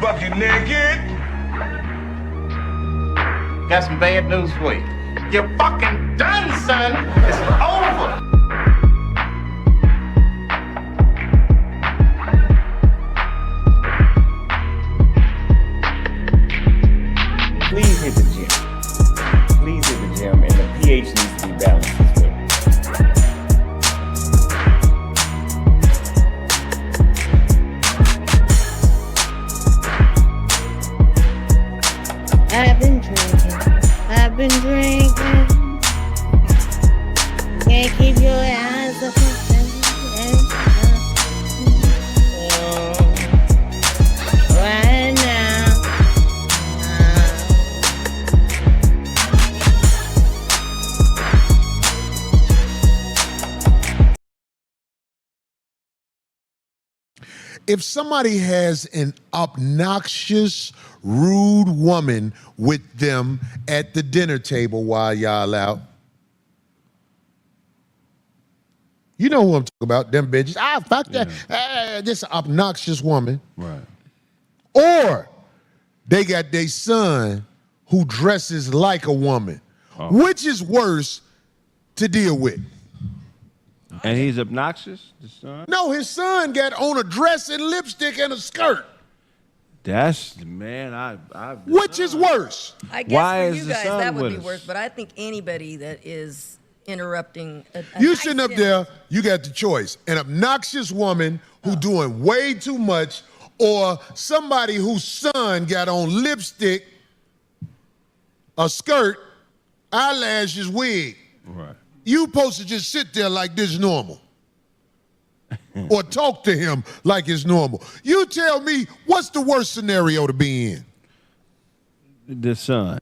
Bucket naked. Got some bad news for you. You're fucking done, son. It's over. Please hit the gym. Please hit the gym, and the pH needs to be balanced as well. I've been drinking. Can't keep your eyes off right now. If somebody has an obnoxious, rude woman with them at the dinner table while y'all out, you know who I'm talking about, them bitches. Fuck that. This obnoxious woman. Right. Or they got their son who dresses like a woman. Which is worse to deal with? And he's obnoxious, the son? No, his son got on a dress and lipstick and a skirt. That's, man, Which is worse? I guess Why for is you the guys son that would with be us? worse, but I think anybody that is interrupting You sitting up there, you got the choice. An obnoxious woman who doing way too much, or somebody whose son got on lipstick, a skirt, eyelashes, wig. Right. You supposed to just sit there like this normal. Or talk to him like it's normal. You tell me, what's the worst scenario to be in? The son.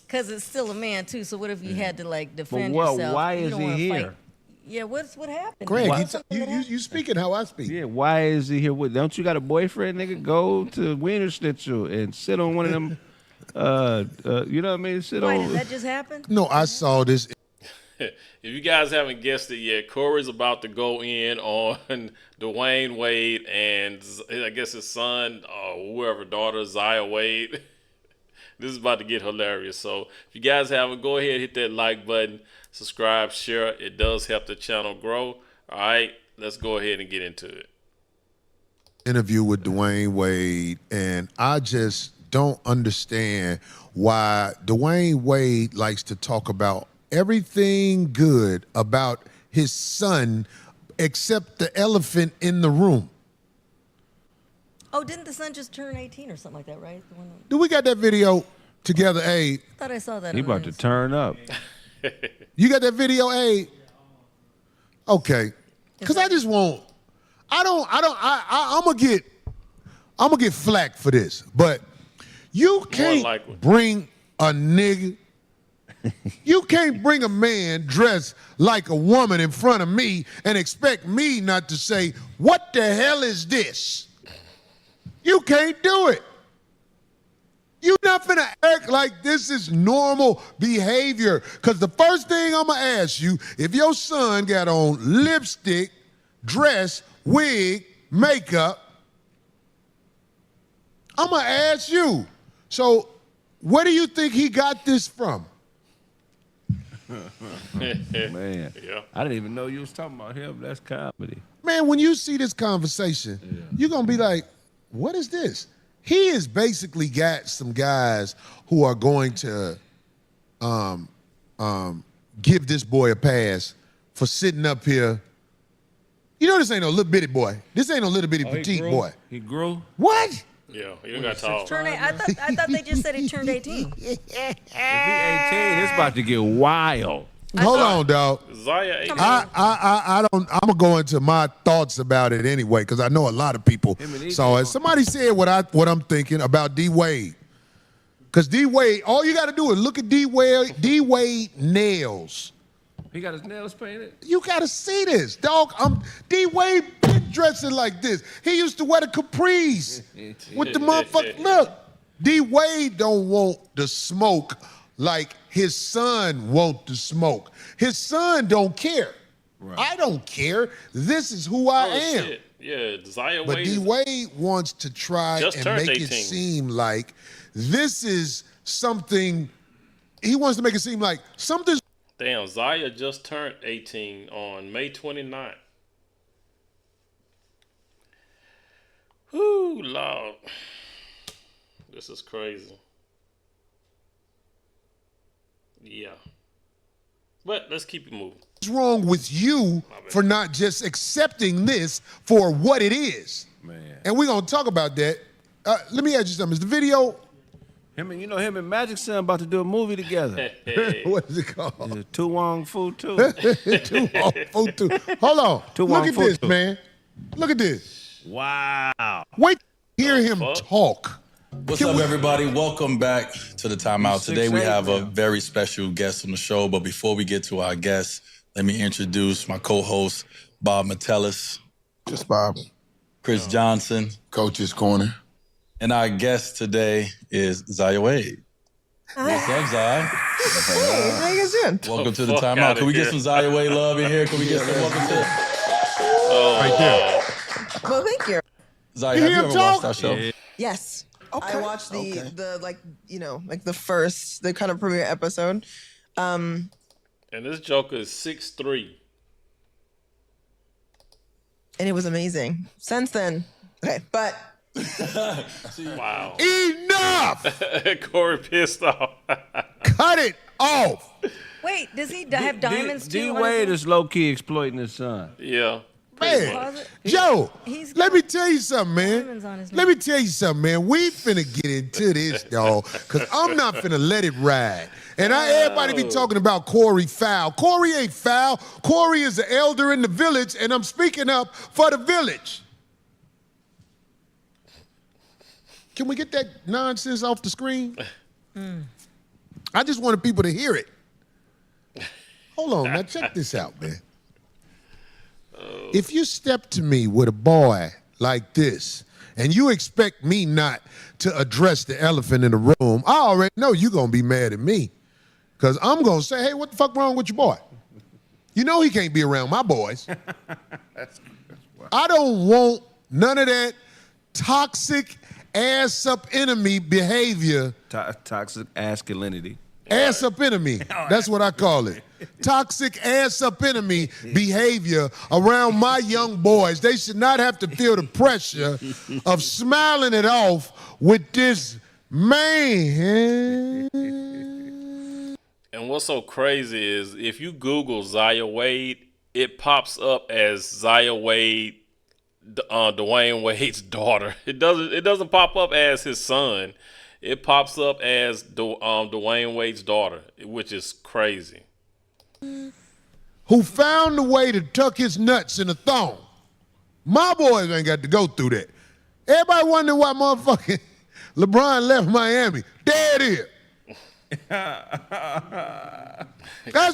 Because it's still a man too. So what if you had to like defend But yourself? why You is don't he wanna here? fight. Yeah, what happened? Greg, What? you speaking how I speak. Yeah, why is he here? Don't you got a boyfriend, nigga? Go to Wiener Schnitzel and sit on one of them, you know what I mean? Why, on. did that just happen? No, I saw this. If you guys haven't guessed it yet, Corey's about to go in on Dwyane Wade and I guess his son or whoever, daughter, Zaya Wade. This is about to get hilarious. So if you guys haven't, go ahead, hit that like button, subscribe, share. It does help the channel grow. All right, let's go ahead and get into it. Interview with Dwyane Wade, and I just don't understand why Dwyane Wade likes to talk about everything good about his son except the elephant in the room. Oh, didn't the son just turn 18 or something like that, right? The one Do we got that video together, Abe? I thought I saw that. He on about to his- turn up. You got that video, Abe? Okay. Cause I just want, I'm gonna get flack for this, but you can't likely. bring a nigga, you can't bring a man dressed like a woman in front of me and expect me not to say, what the hell is this? You can't do it. You're not finna act like this is normal behavior. Because the first thing I'm gonna ask you, if your son got on lipstick, dress, wig, makeup, I'm gonna ask you, so where do you think he got this from? Man, Yeah. I didn't even know you was talking about him. That's comedy. Man, when you see this conversation, you're gonna be like, what is this? He has basically got some guys who are going to give this boy a pass for sitting up here. You know this ain't no little bitty boy. This ain't no little bitty petite boy. He grew? What? Yeah, you don't got to talk. Turn I thought they just said he turned 18. If he 18, it's about to get wild. Hold on, dog. Zaya 18. I don't. I'm gonna go into my thoughts about it anyway because I know a lot of people saw it. Somebody said what I'm thinking about D Wade. Because D Wade, all you got to do is look at D Wade nails. He got his nails painted? You got to see this, dog. D Wade been dressing like this. He used to wear the capris with the motherfucker. Look, D Wade don't want the smoke like his son want the smoke. His son don't care. Right. I don't care. This is who I am. Shit. Yeah, Zaya But Wade. D Wade wants to try Just and turned make it 18. seem like this is something. He wants to make it seem like something's Damn, Zaya just turned 18 on May 29th. Whoo, Lord. This is crazy. Yeah. But let's keep it moving. wrong with you for not just accepting this for what it is. Man. And we're going to talk about that. Let me ask you something. Is the video, Him and Magic Son about to do a movie together. what is it called? Is it Tu Wong Fu Too? Hold on. Tu Look Wong at Fu this, Tu. man. Look at this. Wow. Wait to hear him fuck? talk. What's up, everybody? Welcome back to the Timeout. Today we 6'8" have a now. very special guest on the show, but before we get to our guest, let me introduce my co-host, Bob Metellus, Just Bob. Chris Johnson, Coach's Corner. and our guest today is Zaya Wade. What's up, Zaya? Hey, how you guys doing? Welcome to the fuck Timeout. outta Can we get here. some Zaya Wade love in here? Can we get some welcome to Right there. Well, thank you. Zaya? You Have hear you him ever watched talk? our show? Yeah. Yes. Okay. I watched Okay. the kind of premiere episode. And this Joker is 6'3". And it was amazing. Since then, okay, but Wow. Enough! Corey pissed off. Cut it off. Wait, does he have diamonds too? D on his Wade neck? is low key exploiting his son. Yeah. Man, much. Joe, He's let got me tell you something, diamonds on man. his Let me tell you something, man. We finna get into this, dog, because I'm not finna let it ride. And everybody be talking about Corey foul. Corey ain't foul. Corey is the elder in the village, and I'm speaking up for the village. Can we get that nonsense off the screen? I just wanted people to hear it. Hold on, now check this out, man. If you step to me with a boy like this, and you expect me not to address the elephant in the room, I already know you're going to be mad at me. Because I'm going to say, hey, what the fuck wrong with your boy? You know he can't be around my boys. I don't want none of that toxic ass-up enemy behavior. Toxic masculinity. Ass-up enemy. That's what I call it. Toxic ass-up enemy behavior around my young boys. They should not have to feel the pressure of smiling it off with this man. And what's so crazy is if you Google Zaya Wade, it pops up as Zaya Wade, Dwyane Wade's daughter. It doesn't pop up as his son. It pops up as Dwyane Wade's daughter, which is crazy. Who found a way to tuck his nuts in a thong. My boys ain't got to go through that. Everybody wondering why motherfucking LeBron left Miami. There it is. That's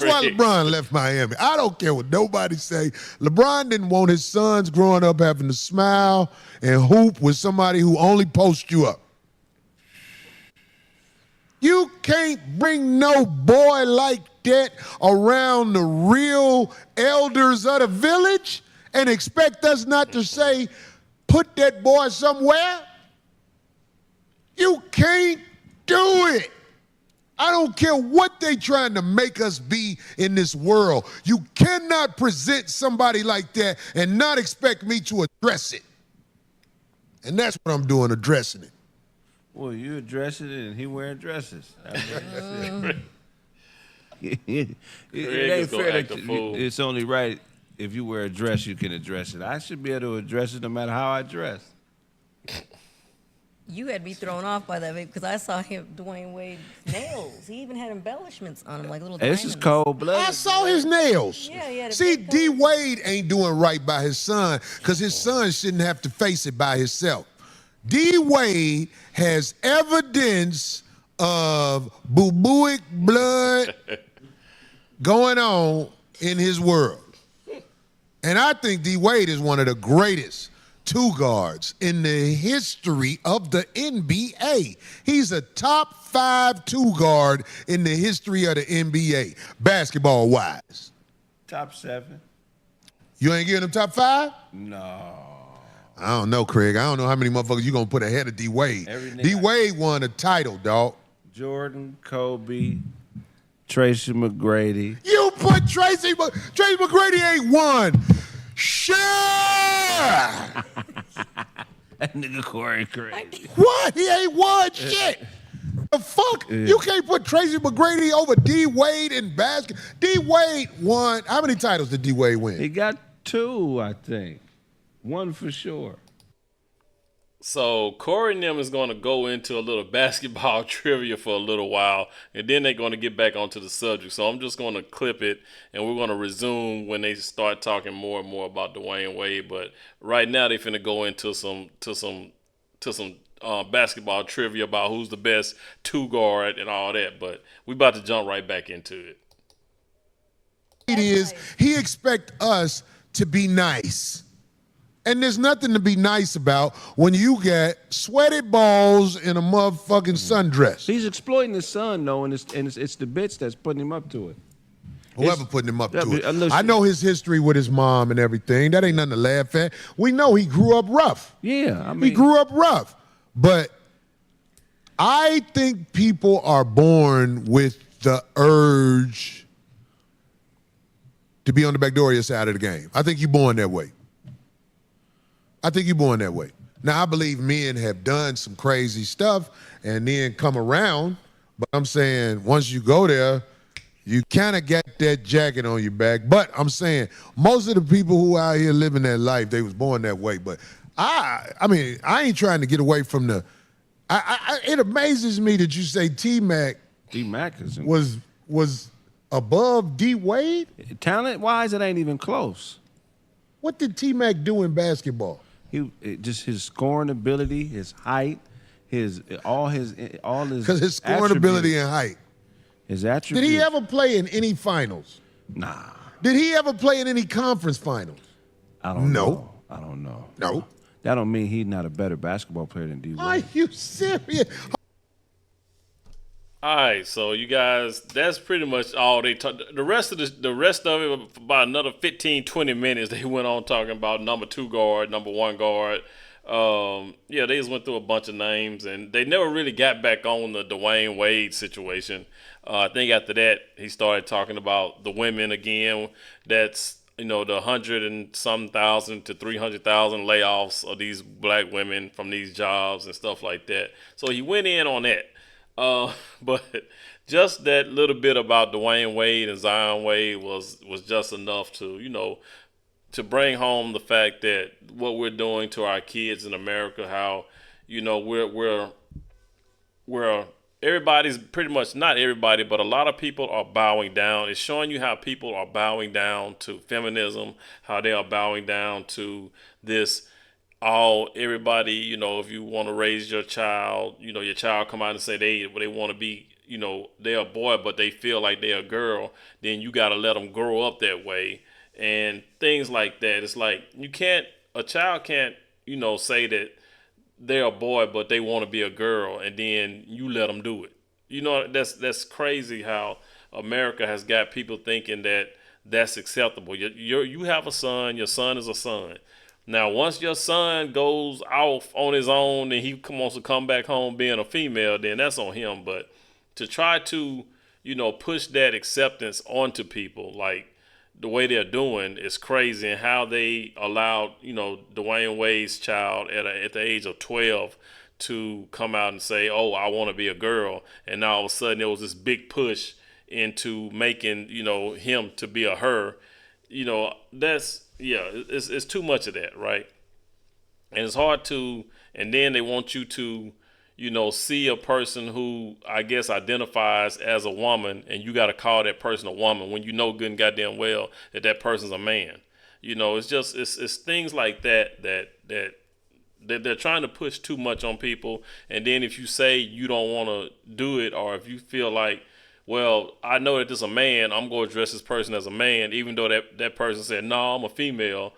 why LeBron left Miami. I don't care what nobody say. LeBron didn't want his sons growing up having to smile and hoop with somebody who only posts you up. You can't bring no boy like that around the real elders of the village and expect us not to say, put that boy somewhere. You can't do it. I don't care what they trying to make us be in this world. You cannot present somebody like that and not expect me to address it. And that's what I'm doing, addressing it. Well, you addressing it and he wearing dresses. I mean, it Craig ain't is gonna fair act that a fool. it's only right if you wear a dress you can address it. I should be able to address it no matter how I dress. You had me thrown off by that because I saw him, Dwyane Wade's nails. He even had embellishments on them, like little This is diamonds. cold blooded. I saw his nails. Yeah, he had a See, big D. nose. Wade ain't doing right by his son because his son shouldn't have to face it by himself. D. Wade has evidence of bubonic blood going on in his world. And I think D. Wade is one of the greatest two guards in the history of the NBA. He's a top 5 two guard in the history of the NBA, basketball wise. Top 7. You ain't giving him top 5? No. I don't know, Craig. I don't know how many motherfuckers you gonna put ahead of D Wade. D Wade won a title, dog. Jordan, Kobe, Tracy McGrady. You put Tracy McGrady ain't won. Shit! That nigga Corey crazy. What? He ain't won shit. The fuck? Yeah. You can't put Tracy McGrady over D Wade in basketball. D Wade won. How many titles did D Wade win? He got 2, I think. 1 for sure. So Corey and them is going to go into a little basketball trivia for a little while, and then they're going to get back onto the subject. So I'm just going to clip it, and we're going to resume when they start talking more and more about Dwyane Wade. But right now they finna go into some basketball trivia about who's the best 2 guard and all that. But we about to jump right back into it. It is he expect us to be nice. And there's nothing to be nice about when you get sweaty balls in a motherfucking sundress. He's exploiting his son, though, and it's the bitch that's putting him up to it. Whoever putting him up to it. Listen. I know his history with his mom and everything. That ain't nothing to laugh at. We know he grew up rough. Yeah, I mean, he grew up rough. But I think people are born with the urge to be on the Backdoria side of the game. I think you're born that way. Now, I believe men have done some crazy stuff and then come around, but I'm saying once you go there, you kind of got that jacket on your back. But I'm saying most of the people who out here living that life, they was born that way. But I mean, I ain't trying to get away from the. It amazes me that you say T-Mac was above D Wade. Talent-wise, it ain't even close. What did T-Mac do in basketball? Just his scoring ability, his height, all his because his scoring ability and height. His attributes. Did he ever play in any finals? Nah. Did he ever play in any conference finals? I don't know. I don't know. No. That don't mean he's not a better basketball player than D Wade. Are you serious? All right, so you guys, that's pretty much all they talk. The rest of it, about another 15, 20 minutes, they went on talking about number 2 guard, number 1 guard. They just went through a bunch of names, and they never really got back on the Dwyane Wade situation. I think after that, he started talking about the women again. That's, the 100 and some thousand to 300,000 layoffs of these black women from these jobs and stuff like that. So he went in on that. But just that little bit about Dwyane Wade and Zion Wade was just enough to, to bring home the fact that what we're doing to our kids in America, how, we're everybody's pretty much, not everybody, but a lot of people are bowing down. It's showing you how people are bowing down to feminism, how they are bowing down to this. Everybody, if you want to raise your child, your child come out and say they want to be, they're a boy, but they feel like they're a girl, then you got to let them grow up that way and things like that. It's like a child can't, say that they're a boy, but they want to be a girl, and then you let them do it. That's crazy how America has got people thinking that that's acceptable. You have a son, your son is a son. Now, once your son goes off on his own and he wants to come back home being a female, then that's on him. But to try to, push that acceptance onto people, like the way they're doing, is crazy. And how they allowed, Dwyane Wade's child at the age of 12 to come out and say, oh, I want to be a girl. And now all of a sudden there was this big push into making, him to be a her. It's too much of that, right? And it's hard to, and then they want you to, see a person who I guess identifies as a woman, and you got to call that person a woman when you know good and goddamn well that person's a man. It's things like that they're trying to push too much on people. And then if you say you don't want to do it, or if you feel like, well, I know that this is a man, I'm going to address this person as a man, even though that person said, no, I'm a female.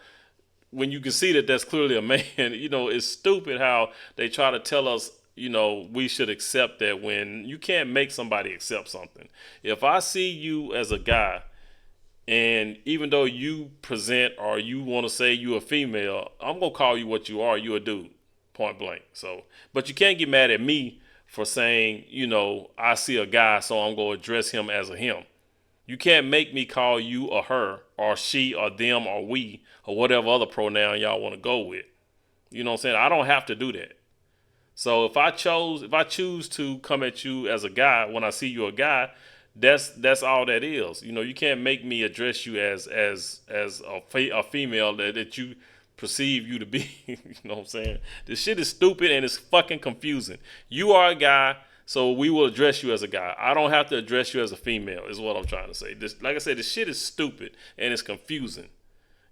When you can see that that's clearly a man, it's stupid how they try to tell us, we should accept that, when you can't make somebody accept something. If I see you as a guy And even though you present or you want to say you a female, I'm going to call you what you are. You a dude, point blank. So, but you can't get mad at me for saying, you know, I see a guy, so I'm going to address him as a him. You can't make me call you a her or she or them or we or whatever other pronoun y'all want to go with. You know what I'm saying? I don't have to do that. So if I choose to come at you as a guy when I see you a guy, that's all that is. You know, you can't make me address you as a female that you perceive you to be. You know what I'm saying? This shit is stupid and it's fucking confusing. You are a guy, so we will address you as a guy. I don't have to address you as a female, is what I'm trying to say. Like I said, this shit is stupid and it's confusing.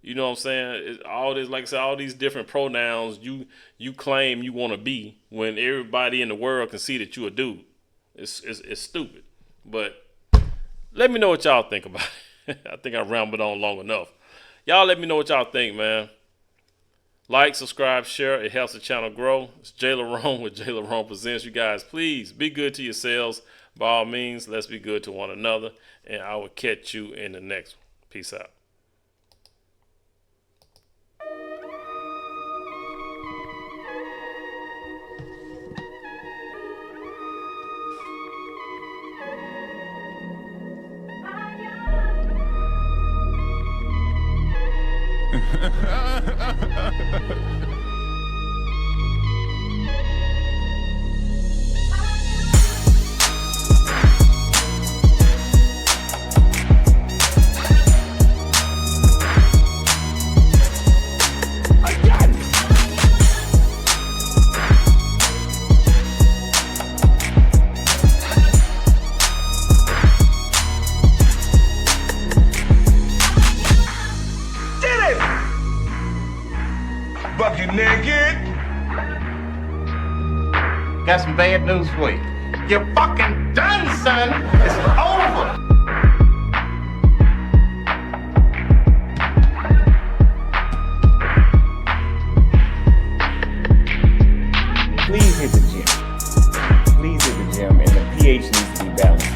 You know what I'm saying? All this, like I said, all these different pronouns you claim you want to be when everybody in the world can see that you a dude. It's stupid. But let me know what y'all think about it. I think I rambled on long enough. Y'all let me know what y'all think, man. Like, subscribe, share. It helps the channel grow. It's JLerone with JLerone Presents. You guys, please be good to yourselves. By all means, let's be good to one another. And I will catch you in the next one. Peace out. Buck you naked. Got some bad news for you. You're fucking done, son. It's over. Please hit the gym. Please hit the gym, and the pH needs to be balanced.